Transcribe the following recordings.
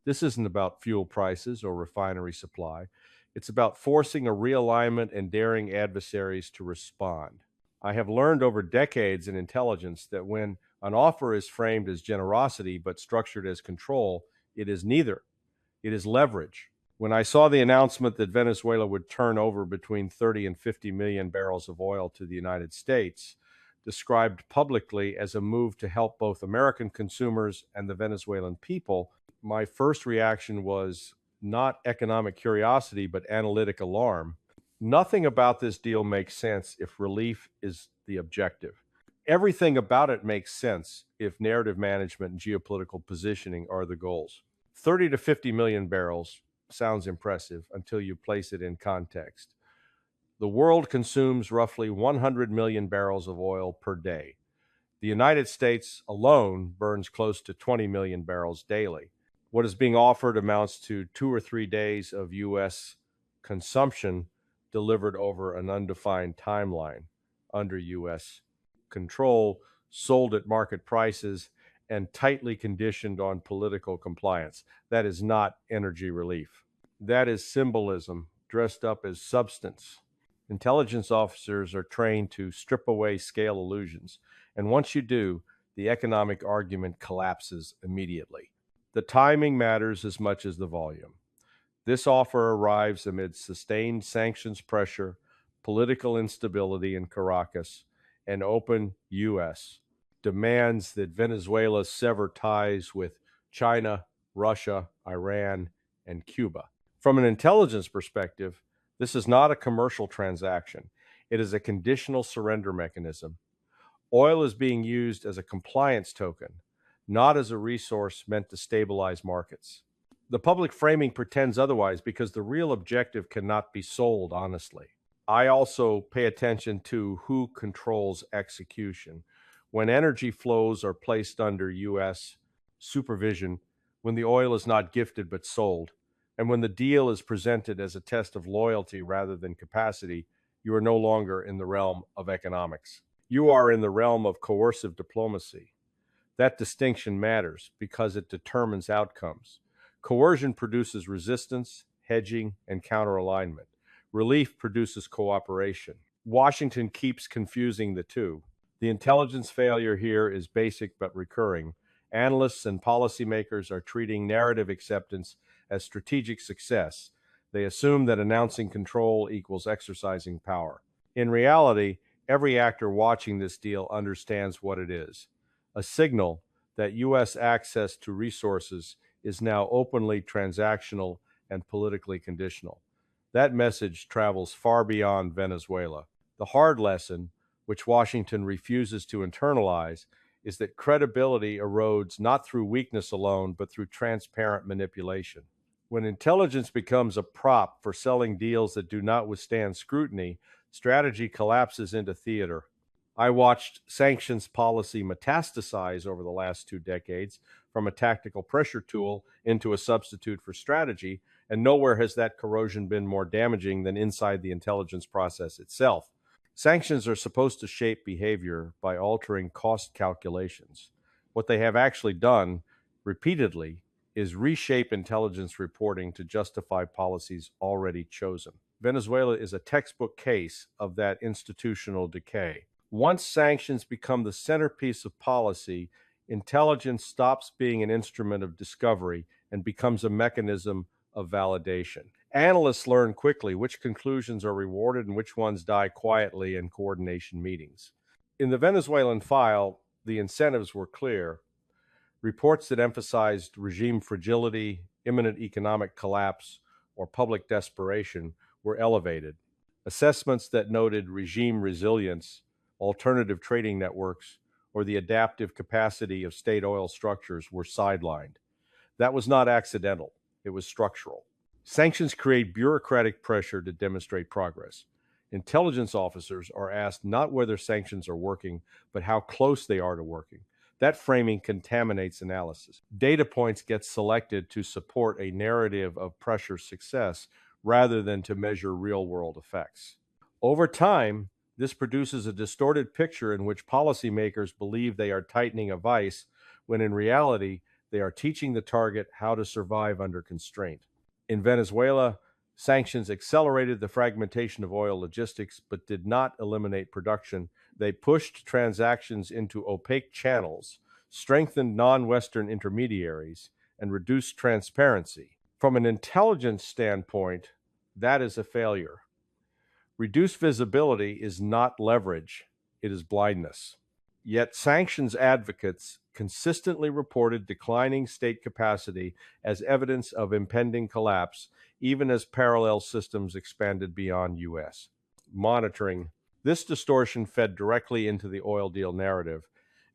This isn't about fuel prices or refinery supply. It's about forcing a realignment and daring adversaries to respond. I have learned over decades in intelligence that when an offer is framed as generosity but structured as control, it is neither. It is leverage. When I saw the announcement that Venezuela would turn over between 30 and 50 million barrels of oil to the United States, described publicly as a move to help both American consumers and the Venezuelan people, my first reaction was not economic curiosity, but analytic alarm. Nothing about this deal makes sense if relief is the objective. Everything about it makes sense if narrative management and geopolitical positioning are the goals. 30 to 50 million barrels sounds impressive until you place it in context. The world consumes roughly 100 million barrels of oil per day. The United States alone burns close to 20 million barrels daily. What is being offered amounts to 2 or 3 days of U.S. consumption delivered over an undefined timeline under U.S. control, sold at market prices, and tightly conditioned on political compliance. That is not energy relief. That is symbolism dressed up as substance. Intelligence officers are trained to strip away scale illusions, and once you do, the economic argument collapses immediately. The timing matters as much as the volume. This offer arrives amid sustained sanctions pressure, political instability in Caracas, and open U.S. demands that Venezuela sever ties with China, Russia, Iran, and Cuba. From an intelligence perspective, this is not a commercial transaction. It is a conditional surrender mechanism. Oil is being used as a compliance token, not as a resource meant to stabilize markets. The public framing pretends otherwise because the real objective cannot be sold honestly. I also pay attention to who controls execution. When energy flows are placed under U.S. supervision, when the oil is not gifted but sold, and when the deal is presented as a test of loyalty rather than capacity, you are no longer in the realm of economics. You are in the realm of coercive diplomacy. That distinction matters because it determines outcomes. Coercion produces resistance, hedging, and counteralignment. Relief produces cooperation. Washington keeps confusing the two. The intelligence failure here is basic but recurring. Analysts and policymakers are treating narrative acceptance as strategic success. They assume that announcing control equals exercising power. In reality, every actor watching this deal understands what it is: a signal that U.S. access to resources is now openly transactional and politically conditional. That message travels far beyond Venezuela. The hard lesson, which Washington refuses to internalize, is that credibility erodes not through weakness alone, but through transparent manipulation. When intelligence becomes a prop for selling deals that do not withstand scrutiny, strategy collapses into theater. I watched sanctions policy metastasize over the last 2 decades from a tactical pressure tool into a substitute for strategy, and nowhere has that corrosion been more damaging than inside the intelligence process itself. Sanctions are supposed to shape behavior by altering cost calculations. What they have actually done repeatedly is reshape intelligence reporting to justify policies already chosen. Venezuela is a textbook case of that institutional decay. Once sanctions become the centerpiece of policy, intelligence stops being an instrument of discovery and becomes a mechanism of validation. Analysts learn quickly which conclusions are rewarded and which ones die quietly in coordination meetings. In the Venezuelan file, the incentives were clear. Reports that emphasized regime fragility, imminent economic collapse, or public desperation were elevated. Assessments that noted regime resilience, alternative trading networks, or the adaptive capacity of state oil structures were sidelined. That was not accidental, it was structural. Sanctions create bureaucratic pressure to demonstrate progress. Intelligence officers are asked not whether sanctions are working, but how close they are to working. That framing contaminates analysis. Data points get selected to support a narrative of pressure success rather than to measure real-world effects. Over time, this produces a distorted picture in which policymakers believe they are tightening a vice when in reality, They are teaching the target how to survive under constraint. In Venezuela, sanctions accelerated the fragmentation of oil logistics but did not eliminate production. They pushed transactions into opaque channels, strengthened non-Western intermediaries, and reduced transparency. From an intelligence standpoint, that is a failure. Reduced visibility is not leverage, it is blindness. Yet sanctions advocates consistently reported declining state capacity as evidence of impending collapse, even as parallel systems expanded beyond U.S. monitoring. This distortion fed directly into the oil deal narrative.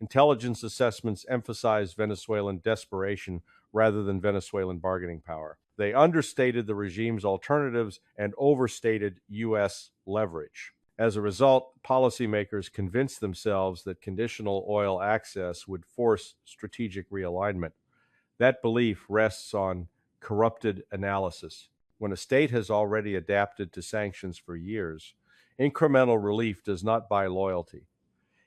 Intelligence assessments emphasized Venezuelan desperation rather than Venezuelan bargaining power. They understated the regime's alternatives and overstated U.S. leverage. As a result, policymakers convinced themselves that conditional oil access would force strategic realignment. That belief rests on corrupted analysis. When a state has already adapted to sanctions for years, incremental relief does not buy loyalty.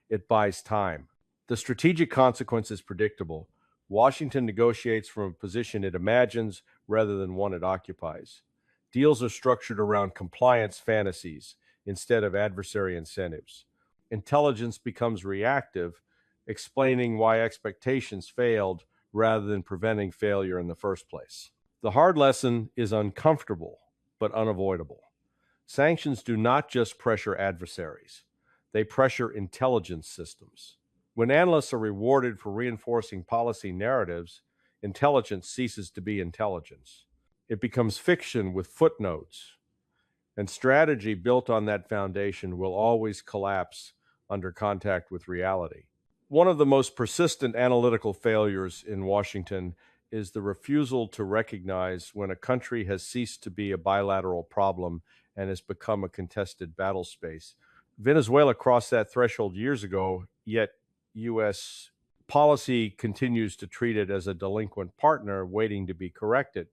It buys time. The strategic consequence is predictable. Washington negotiates from a position it imagines rather than one it occupies. Deals are structured around compliance fantasies instead of adversary incentives. Intelligence becomes reactive, explaining why expectations failed rather than preventing failure in the first place. The hard lesson is uncomfortable, but unavoidable. Sanctions do not just pressure adversaries. They pressure intelligence systems. When analysts are rewarded for reinforcing policy narratives, intelligence ceases to be intelligence. It becomes fiction with footnotes, and strategy built on that foundation will always collapse under contact with reality. One of the most persistent analytical failures in Washington is the refusal to recognize when a country has ceased to be a bilateral problem and has become a contested battle space. Venezuela crossed that threshold years ago, yet U.S. policy continues to treat it as a delinquent partner waiting to be corrected.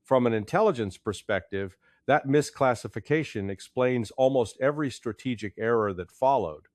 From an intelligence perspective, that misclassification explains almost every strategic error that followed.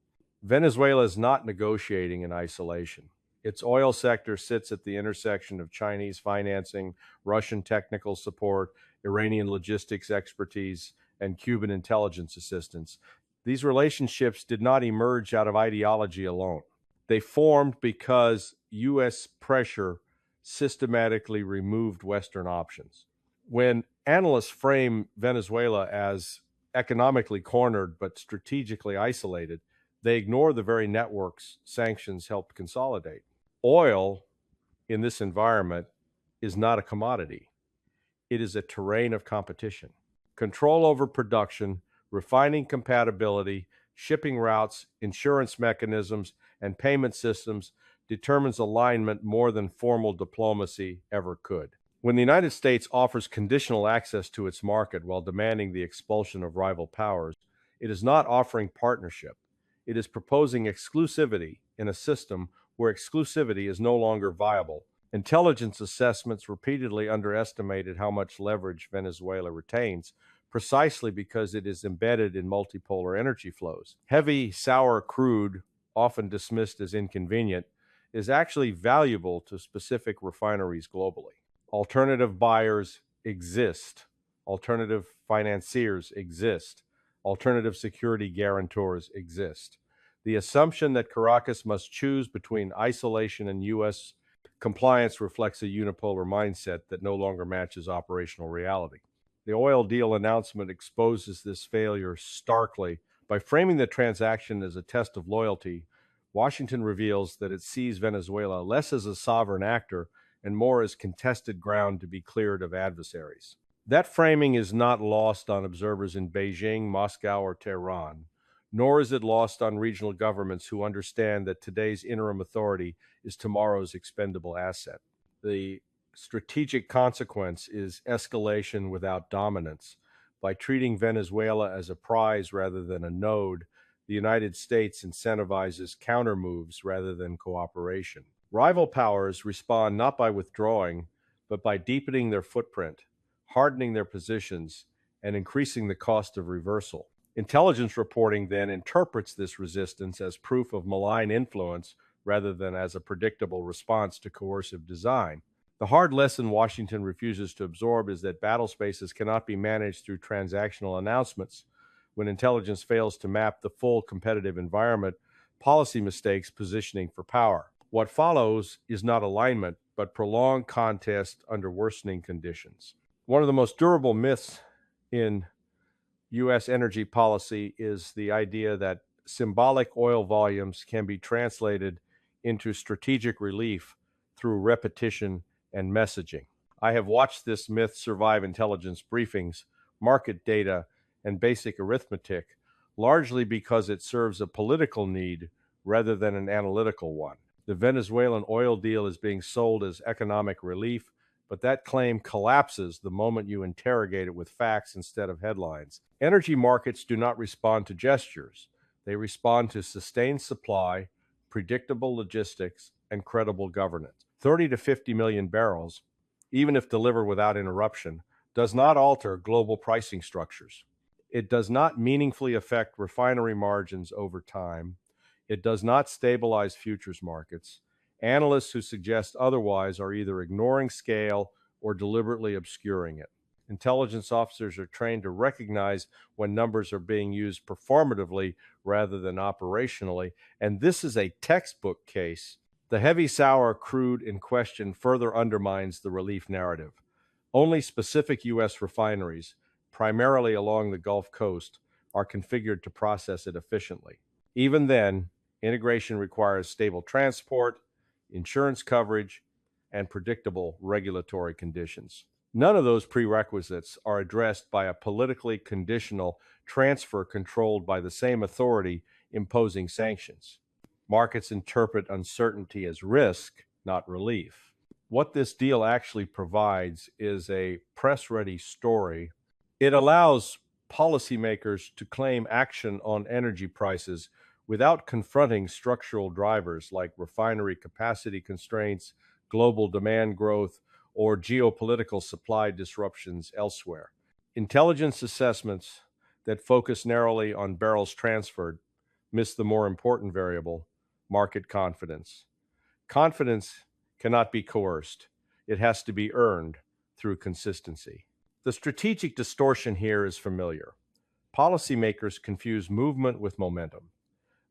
Venezuela is not negotiating in isolation. Its oil sector sits at the intersection of Chinese financing, Russian technical support, Iranian logistics expertise, and Cuban intelligence assistance. These relationships did not emerge out of ideology alone. They formed because U.S. pressure systematically removed Western options. When analysts frame Venezuela as economically cornered but strategically isolated, they ignore the very networks sanctions helped consolidate. Oil, in this environment, is not a commodity. It is a terrain of competition. Control over production, refining compatibility, shipping routes, insurance mechanisms, and payment systems determines alignment more than formal diplomacy ever could. When the United States offers conditional access to its market while demanding the expulsion of rival powers, it is not offering partnership. It is proposing exclusivity in a system where exclusivity is no longer viable. Intelligence assessments repeatedly underestimated how much leverage Venezuela retains, precisely because it is embedded in multipolar energy flows. Heavy, sour crude, often dismissed as inconvenient, is actually valuable to specific refineries globally. Alternative buyers exist. Alternative financiers exist. Alternative security guarantors exist. The assumption that Caracas must choose between isolation and U.S. compliance reflects a unipolar mindset that no longer matches operational reality. The oil deal announcement exposes this failure starkly. By framing the transaction as a test of loyalty, Washington reveals that it sees Venezuela less as a sovereign actor and more as contested ground to be cleared of adversaries. That framing is not lost on observers in Beijing, Moscow, or Tehran, nor is it lost on regional governments who understand that today's interim authority is tomorrow's expendable asset. The strategic consequence is escalation without dominance. By treating Venezuela as a prize rather than a node, the United States incentivizes countermoves rather than cooperation. Rival powers respond not by withdrawing, but by deepening their footprint, hardening their positions, and increasing the cost of reversal. Intelligence reporting then interprets this resistance as proof of malign influence rather than as a predictable response to coercive design. The hard lesson Washington refuses to absorb is that battle spaces cannot be managed through transactional announcements. When intelligence fails to map the full competitive environment, policy mistakes positioning for power. What follows is not alignment, but prolonged contest under worsening conditions. One of the most durable myths in U.S. energy policy is the idea that symbolic oil volumes can be translated into strategic relief through repetition and messaging. I have watched this myth survive intelligence briefings, market data, and basic arithmetic, largely because it serves a political need rather than an analytical one. The Venezuelan oil deal is being sold as economic relief, but that claim collapses the moment you interrogate it with facts instead of headlines. Energy markets do not respond to gestures. They respond to sustained supply, predictable logistics, and credible governance. 30 to 50 million barrels, even if delivered without interruption, does not alter global pricing structures. It does not meaningfully affect refinery margins over time. It does not stabilize futures markets. Analysts who suggest otherwise are either ignoring scale or deliberately obscuring it. Intelligence officers are trained to recognize when numbers are being used performatively rather than operationally, and this is a textbook case. The heavy sour crude in question further undermines the relief narrative. Only specific U.S. refineries, primarily along the Gulf Coast, are configured to process it efficiently. Even then, integration requires stable transport, insurance coverage, and predictable regulatory conditions. None of those prerequisites are addressed by a politically conditional transfer controlled by the same authority imposing sanctions. Markets interpret uncertainty as risk, not relief. What this deal actually provides is a press-ready story. It allows policymakers to claim action on energy prices without confronting structural drivers like refinery capacity constraints, global demand growth, or geopolitical supply disruptions elsewhere. Intelligence assessments that focus narrowly on barrels transferred miss the more important variable, market confidence. Confidence cannot be coerced. It has to be earned through consistency. The strategic distortion here is familiar. Policymakers confuse movement with momentum.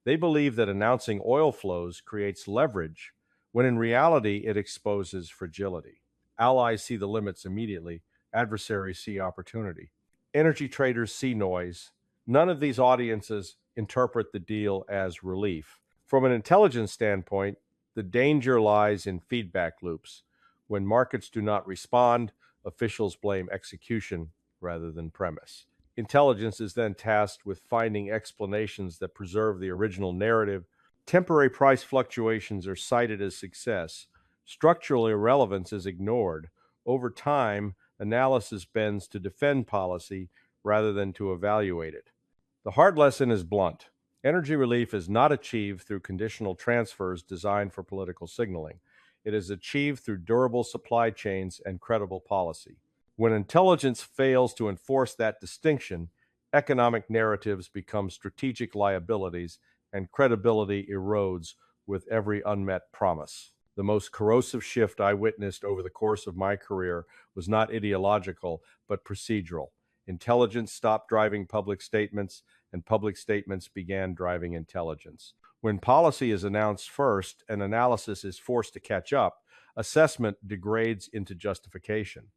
They believe that announcing oil flows creates leverage, when in reality it exposes fragility. Allies see the limits immediately. Adversaries see opportunity. Energy traders see noise. None of these audiences interpret the deal as relief. From an intelligence standpoint, the danger lies in feedback loops. When markets do not respond, officials blame execution rather than premise. Intelligence is then tasked with finding explanations that preserve the original narrative. Temporary price fluctuations are cited as success. Structural irrelevance is ignored. Over time, analysis bends to defend policy rather than to evaluate it. The hard lesson is blunt. Energy relief is not achieved through conditional transfers designed for political signaling. It is achieved through durable supply chains and credible policy. When intelligence fails to enforce that distinction, economic narratives become strategic liabilities and credibility erodes with every unmet promise. The most corrosive shift I witnessed over the course of my career was not ideological, but procedural. Intelligence stopped driving public statements, and public statements began driving intelligence. When policy is announced first and analysis is forced to catch up, assessment degrades into justification.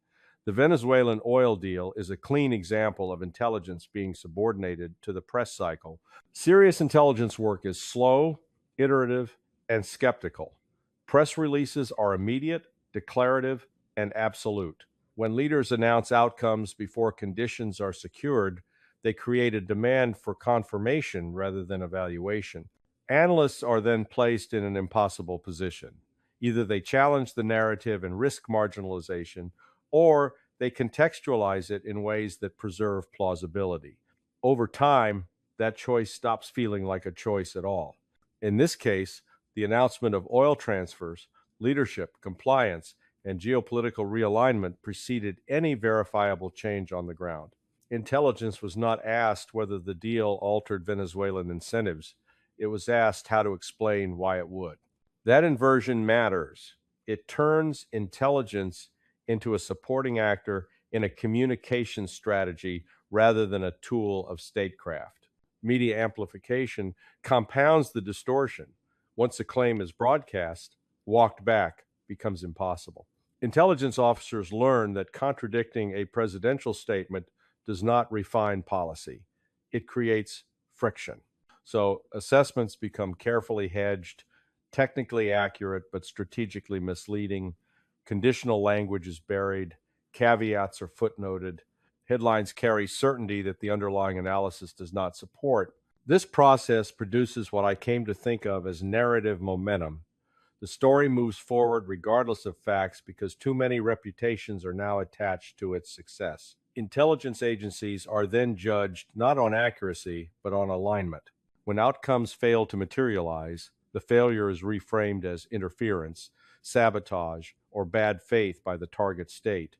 The Venezuelan oil deal is a clean example of intelligence being subordinated to the press cycle. Serious intelligence work is slow, iterative, and skeptical. Press releases are immediate, declarative, and absolute. When leaders announce outcomes before conditions are secured, they create a demand for confirmation rather than evaluation. Analysts are then placed in an impossible position. Either they challenge the narrative and risk marginalization, or they contextualize it in ways that preserve plausibility. Over time, that choice stops feeling like a choice at all. In this case, the announcement of oil transfers, leadership, compliance, and geopolitical realignment preceded any verifiable change on the ground. Intelligence was not asked whether the deal altered Venezuelan incentives. It was asked how to explain why it would. That inversion matters. It turns intelligence into a supporting actor in a communication strategy rather than a tool of statecraft. Media amplification compounds the distortion. Once a claim is broadcast, walked back becomes impossible. Intelligence officers learn that contradicting a presidential statement does not refine policy, it creates friction. So assessments become carefully hedged, technically accurate but strategically misleading. Conditional language is buried, caveats are footnoted, headlines carry certainty that the underlying analysis does not support. This process produces what I came to think of as narrative momentum. The story moves forward regardless of facts because too many reputations are now attached to its success. Intelligence agencies are then judged not on accuracy, but on alignment. When outcomes fail to materialize, the failure is reframed as interference, sabotage, or bad faith by the target state,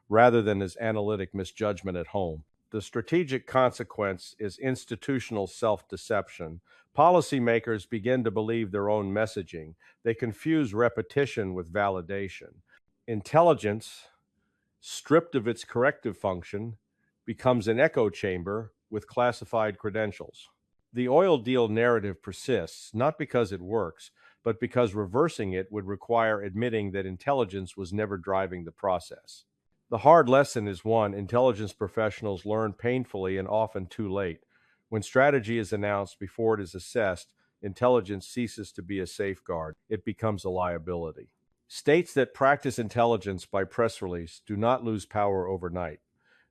rather than as analytic misjudgment at home. The strategic consequence is institutional self-deception. Policymakers begin to believe their own messaging. They confuse repetition with validation. Intelligence, stripped of its corrective function, becomes an echo chamber with classified credentials. The oil deal narrative persists, not because it works, but because reversing it would require admitting that intelligence was never driving the process. The hard lesson is one intelligence professionals learn painfully and often too late. When strategy is announced before it is assessed, intelligence ceases to be a safeguard, it becomes a liability. States that practice intelligence by press release do not lose power overnight.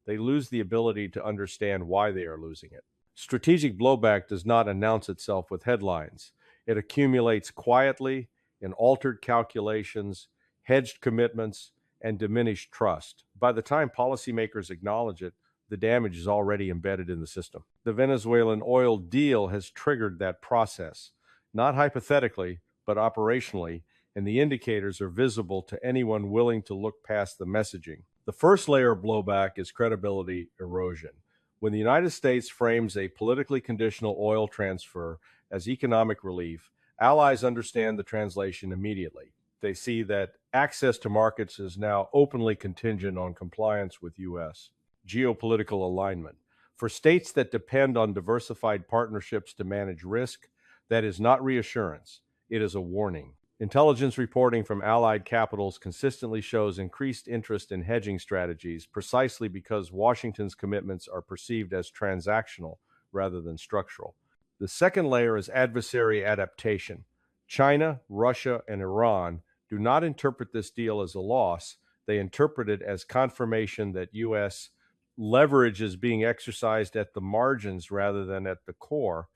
They lose the ability to understand why they are losing it. Strategic blowback does not announce itself with headlines. It accumulates quietly in altered calculations, hedged commitments, and diminished trust. By the time policymakers acknowledge it, the damage is already embedded in the system. The Venezuelan oil deal has triggered that process, not hypothetically, but operationally, and the indicators are visible to anyone willing to look past the messaging. The first layer of blowback is credibility erosion. When the United States frames a politically conditional oil transfer as economic relief, allies understand the translation immediately. They see that access to markets is now openly contingent on compliance with U.S. geopolitical alignment. For states that depend on diversified partnerships to manage risk, that is not reassurance, it is a warning. Intelligence reporting from allied capitals consistently shows increased interest in hedging strategies precisely because Washington's commitments are perceived as transactional rather than structural. The second layer is adversary adaptation. China, Russia, and Iran do not interpret this deal as a loss. They interpret it as confirmation that U.S. leverage is being exercised at the margins rather than at the core.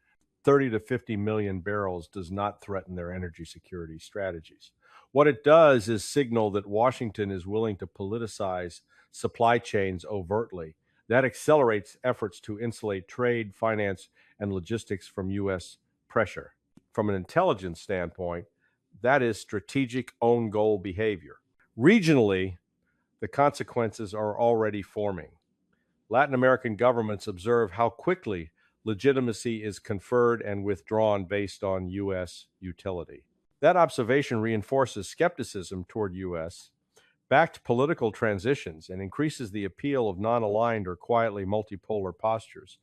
30 to 50 million barrels does not threaten their energy security strategies. What it does is signal that Washington is willing to politicize supply chains overtly. That accelerates efforts to insulate trade, finance, and logistics from U.S. pressure. From an intelligence standpoint, that is strategic own goal behavior. Regionally, the consequences are already forming. Latin American governments observe how quickly legitimacy is conferred and withdrawn based on U.S. utility. That observation reinforces skepticism toward U.S. backed political transitions and increases the appeal of non-aligned or quietly multipolar postures.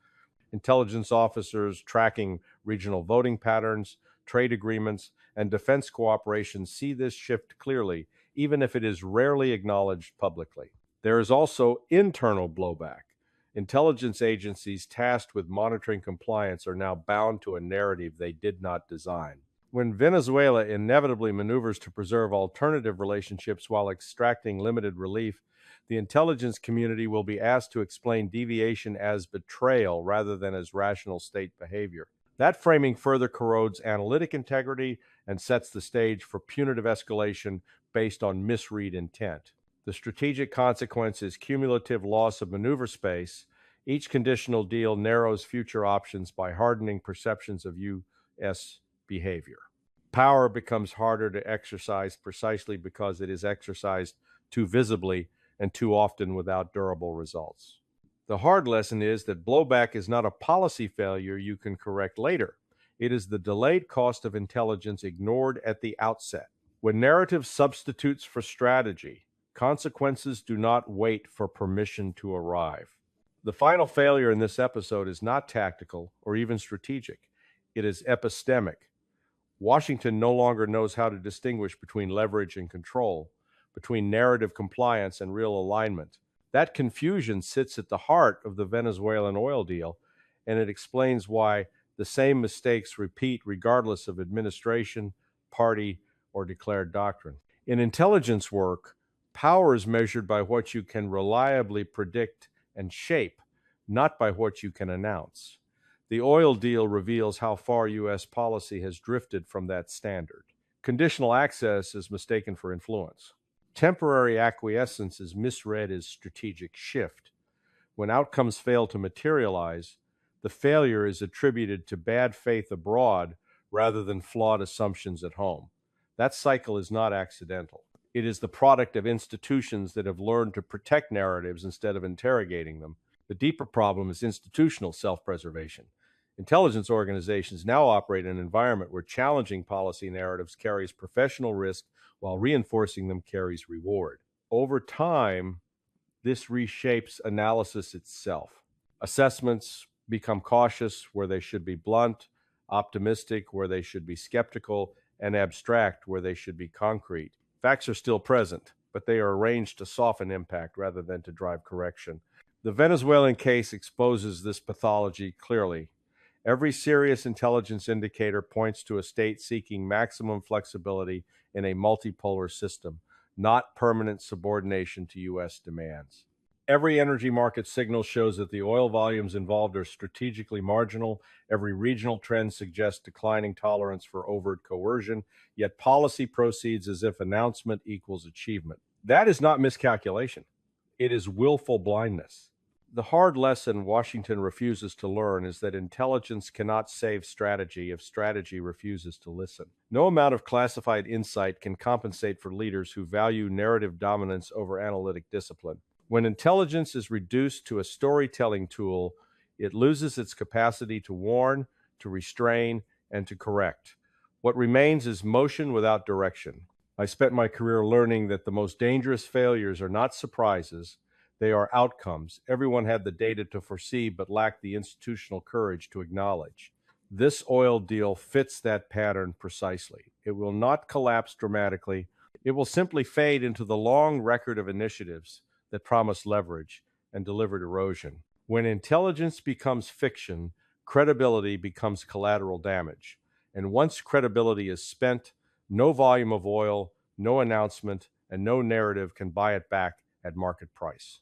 Intelligence officers tracking regional voting patterns, trade agreements, and defense cooperation see this shift clearly, even if it is rarely acknowledged publicly. There is also internal blowback. Intelligence agencies tasked with monitoring compliance are now bound to a narrative they did not design. When Venezuela inevitably maneuvers to preserve alternative relationships while extracting limited relief, the intelligence community will be asked to explain deviation as betrayal rather than as rational state behavior. That framing further corrodes analytic integrity and sets the stage for punitive escalation based on misread intent. The strategic consequence is cumulative loss of maneuver space. Each conditional deal narrows future options by hardening perceptions of U.S. behavior. Power becomes harder to exercise precisely because it is exercised too visibly and too often without durable results. The hard lesson is that blowback is not a policy failure you can correct later. It is the delayed cost of intelligence ignored at the outset. When narrative substitutes for strategy, consequences do not wait for permission to arrive. The final failure in this episode is not tactical or even strategic. It is epistemic. Washington no longer knows how to distinguish between leverage and control, between narrative compliance and real alignment. That confusion sits at the heart of the Venezuelan oil deal, and it explains why the same mistakes repeat regardless of administration, party, or declared doctrine. In intelligence work, power is measured by what you can reliably predict and shape, not by what you can announce. The oil deal reveals how far U.S. policy has drifted from that standard. Conditional access is mistaken for influence. Temporary acquiescence is misread as strategic shift. When outcomes fail to materialize, the failure is attributed to bad faith abroad rather than flawed assumptions at home. That cycle is not accidental. It is the product of institutions that have learned to protect narratives instead of interrogating them. The deeper problem is institutional self-preservation. Intelligence organizations now operate in an environment where challenging policy narratives carries professional risk while reinforcing them carries reward. Over time, this reshapes analysis itself. Assessments become cautious where they should be blunt, optimistic where they should be skeptical, and abstract where they should be concrete. Facts are still present, but they are arranged to soften impact rather than to drive correction. The Venezuelan case exposes this pathology clearly. Every serious intelligence indicator points to a state seeking maximum flexibility in a multipolar system, not permanent subordination to U.S. demands. Every energy market signal shows that the oil volumes involved are strategically marginal. Every regional trend suggests declining tolerance for overt coercion, yet policy proceeds as if announcement equals achievement. That is not miscalculation. It is willful blindness. The hard lesson Washington refuses to learn is that intelligence cannot save strategy if strategy refuses to listen. No amount of classified insight can compensate for leaders who value narrative dominance over analytic discipline. When intelligence is reduced to a storytelling tool, it loses its capacity to warn, to restrain, and to correct. What remains is motion without direction. I spent my career learning that the most dangerous failures are not surprises, they are outcomes everyone had the data to foresee but lacked the institutional courage to acknowledge. This oil deal fits that pattern precisely. It will not collapse dramatically. It will simply fade into the long record of initiatives that promise leverage and delivered erosion. When intelligence becomes fiction, credibility becomes collateral damage. And once credibility is spent, no volume of oil, no announcement, and no narrative can buy it back at market price.